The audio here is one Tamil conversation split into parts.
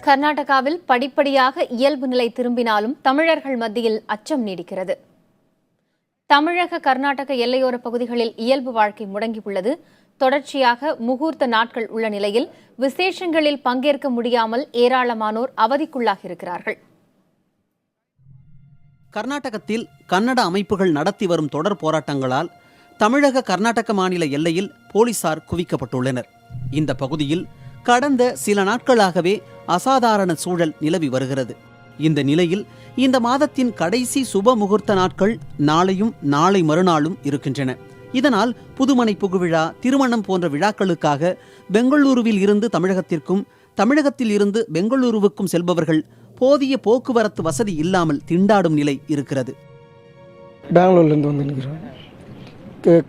கர்நாடகாவில் படிப்படியாக இயல்பு நிலை திரும்பினாலும் தமிழர்கள் மத்தியில் அச்சம் நீடிக்கிறது. தமிழக கர்நாடக எல்லையோர பகுதிகளில் இயல்பு வாழ்க்கை முடங்கியுள்ளது. தொடர்ச்சியாக முகூர்த்த நாட்கள் உள்ள நிலையில் விசேஷங்களில் பங்கேற்க முடியாமல் ஏராளமானோர் அவதிக்குள்ளாகியிருக்கிறார்கள். கர்நாடகத்தில் கன்னட அமைப்புகள் நடத்தி வரும் தொடர் போராட்டங்களால் தமிழக கர்நாடக மாநில எல்லையில் போலீசார் குவிக்கப்பட்டுள்ளனர். இந்த பகுதியில் கடந்த சில நாட்களாகவே அசாதாரண சூழல் நிலவி வருகிறது. இந்த நிலையில் இந்த மாதத்தின் கடைசி சுப முகூர்த்த நாட்கள் நாளையும் நாளை மறுநாளும் இருக்கின்றன. இதனால் புதுமனை புகுவிழா, திருமணம் போன்ற விழாக்களுக்காக பெங்களூருவில் இருந்து தமிழகத்திற்கும், தமிழகத்தில் இருந்து பெங்களூருவுக்கும் செல்பவர்கள் போதிய போக்குவரத்து வசதி இல்லாமல் திண்டாடும் நிலை இருக்கிறது. பெங்களூர்லேருந்து வந்து நிற்கிறோம்.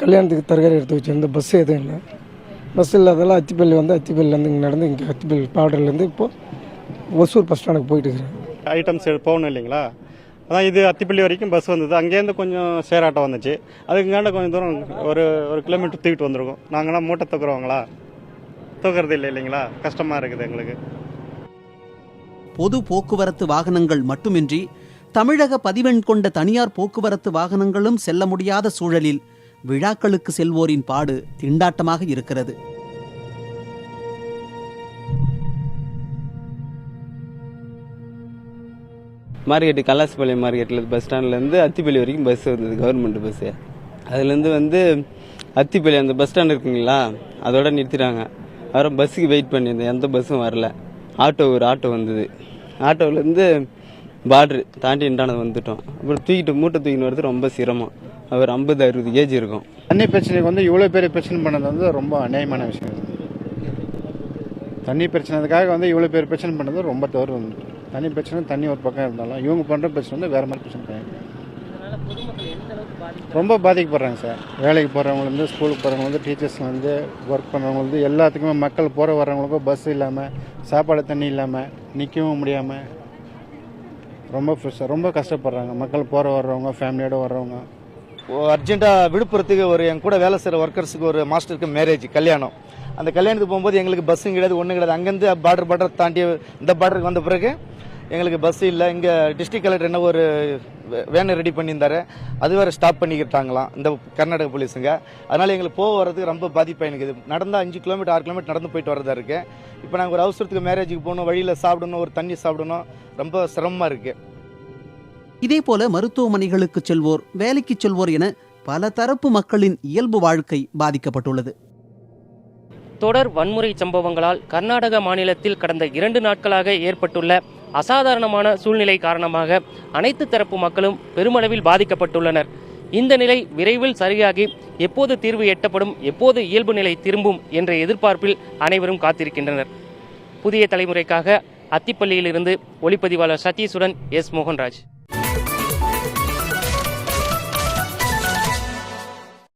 கல்யாணத்துக்கு தரகாரி எடுத்து வச்சிருந்த பஸ் எதுவும் இல்லை. பஸ் இல்லாதெல்லாம் அத்திப்பள்ளி வந்து அத்திப்பள்ளிலேருந்து இங்கே நடந்து இங்கே அத்திப்பள்ளி பார்டர்லேருந்து இப்போது ஒசூர் பஸ் ஸ்டாண்டுக்கு போயிட்டு இருக்கிறேன். ஐட்டம்ஸ் போகணும் இல்லைங்களா, அதான் இது அத்திப்பள்ளி வரைக்கும் பஸ் வந்தது. அங்கேருந்து கொஞ்சம் ஷேர் ஆட்டோ வந்துச்சு. அதுக்குங்காண்ட கொஞ்சம் தூரம் ஒரு கிலோமீட்டர் தூக்கிட்டு வந்திருக்கோம். நாங்களாம் மூட்டை தூக்குறவங்களா, தூக்குறது இல்லை இல்லைங்களா, கஷ்டமாக இருக்குது எங்களுக்கு. பொது போக்குவரத்து வாகனங்கள் மட்டுமின்றி தமிழக பதிவெண் கொண்ட தனியார் போக்குவரத்து வாகனங்களும் செல்ல முடியாத சூழலில் விழாக்களுக்கு செல்வோரின் பாடு திண்டாட்டமாக இருக்கிறது. மார்க்கெட்டு கல்லாசிப்பாளையம் மார்க்கெட்டில் பஸ் ஸ்டாண்ட்லேருந்து அத்திப்பள்ளி வரைக்கும் பஸ் வந்தது, கவர்மெண்ட் பஸ்ஸு. அதுலேருந்து வந்து அத்திப்பள்ளி அந்த பஸ் ஸ்டாண்ட் இருக்குங்களா, அதோட நிறுத்திட்டாங்க. அப்புறம் பஸ்ஸுக்கு வெயிட் பண்ணியிருந்தேன், எந்த பஸ்ஸும் வரல. ஒரு ஆட்டோ வந்தது. ஆட்டோவிலேருந்து பார்டரு தாண்டி இண்டானது வந்துட்டோம். அப்புறம் மூட்டை தூக்கின்னு வரது ரொம்ப சிரமம். அவர் 50-60 ஏஜ் இருக்கும். தண்ணி பிரச்சனைக்கு வந்து இவ்வளோ பெரிய பிரச்சனை பண்ணது வந்து ரொம்ப அநியாயமான விஷயம். தண்ணி பிரச்சனைக்காக வந்து இவ்வளோ பெரிய பிரச்சனை பண்ணது ரொம்ப தவறு. வந்து தண்ணி பிரச்சனை தண்ணி ஒரு பக்கம் இருந்தாலும் இவங்க பண்ணுற பிரச்சனை வந்து வேறு மாதிரி பிரச்சனை பண்ணாங்க. ரொம்ப பாதிக்கப்படுறாங்க சார். வேலைக்கு போகிறவங்க ஸ்கூலுக்கு போகிறவங்க டீச்சர்ஸ் ஒர்க் பண்ணுறவங்க எல்லாத்துக்குமே மக்கள் போகிற வர்றவங்களுக்கும் பஸ் இல்லாமல், சாப்பாடு தண்ணி இல்லாமல், நிற்கவும் முடியாமல் ரொம்ப கஷ்டப்படுறாங்க மக்கள். போகிற வர்றவங்க, ஃபேமிலியோடு வர்றவங்க. அர்ஜென்ட்டாக விழுப்புரத்துக்கு என் கூட வேலை செய்கிற ஒர்க்கர்ஸுக்கு ஒரு மாஸ்டருக்கு மேரேஜ், கல்யாணம். அந்த கல்யாணத்துக்கு போகும்போது எங்களுக்கு பஸ்ஸும் கிடையாது, ஒன்றும் கிடையாது. அங்கேருந்து பார்டர் தாண்டி இந்த பார்டருக்கு வந்த பிறகு எங்களுக்கு பஸ் இல்லை. இங்கே டிஸ்ட்ரிக்ட் கலெக்டர் என்ன ஒரு வேனை ரெடி பண்ணியிருந்தாரு, அது வேறு ஸ்டாப் பண்ணிக்கிட்டாங்களாம் இந்த கர்நாடக போலீஸுங்க. அதனால் எங்களுக்கு வரதுக்கு ரொம்ப பாதிப்பாக எனக்கு. இது நடந்தால் 5 கிலோமீட்டர் 6 கிலோமீட்டர் நடந்து போயிட்டு வரதா இருக்குது. இப்போ நாங்கள் ஒரு அவசரத்துக்கு மேரேஜுக்கு போகணும், வழியில் சாப்பிடணும், ஒரு தண்ணி சாப்பிடணும், ரொம்ப சிரமமாக இருக்குது. இதேபோல மருத்துவமனைகளுக்கு செல்வோர், வேலைக்கு செல்வோர் என பல தரப்பு மக்களின் இயல்பு வாழ்க்கை பாதிக்கப்பட்டுள்ளது. தொடர் வன்முறை சம்பவங்களால் கர்நாடக மாநிலத்தில் கடந்த 2 நாட்களாக ஏற்பட்டுள்ள அசாதாரணமான சூழ்நிலை காரணமாக அனைத்து தரப்பு மக்களும் பெருமளவில் பாதிக்கப்பட்டுள்ளனர். இந்த நிலை விரைவில் சரியாகி எப்போது தீர்வு எட்டப்படும், எப்போது இயல்பு நிலை திரும்பும் என்ற எதிர்பார்ப்பில் அனைவரும் காத்திருக்கின்றனர். புதிய தலைமுறைக்காக அத்திப்பள்ளியிலிருந்து ஒளிப்பதிவாளர் சதீஷுடன் எஸ் மோகன்ராஜ்.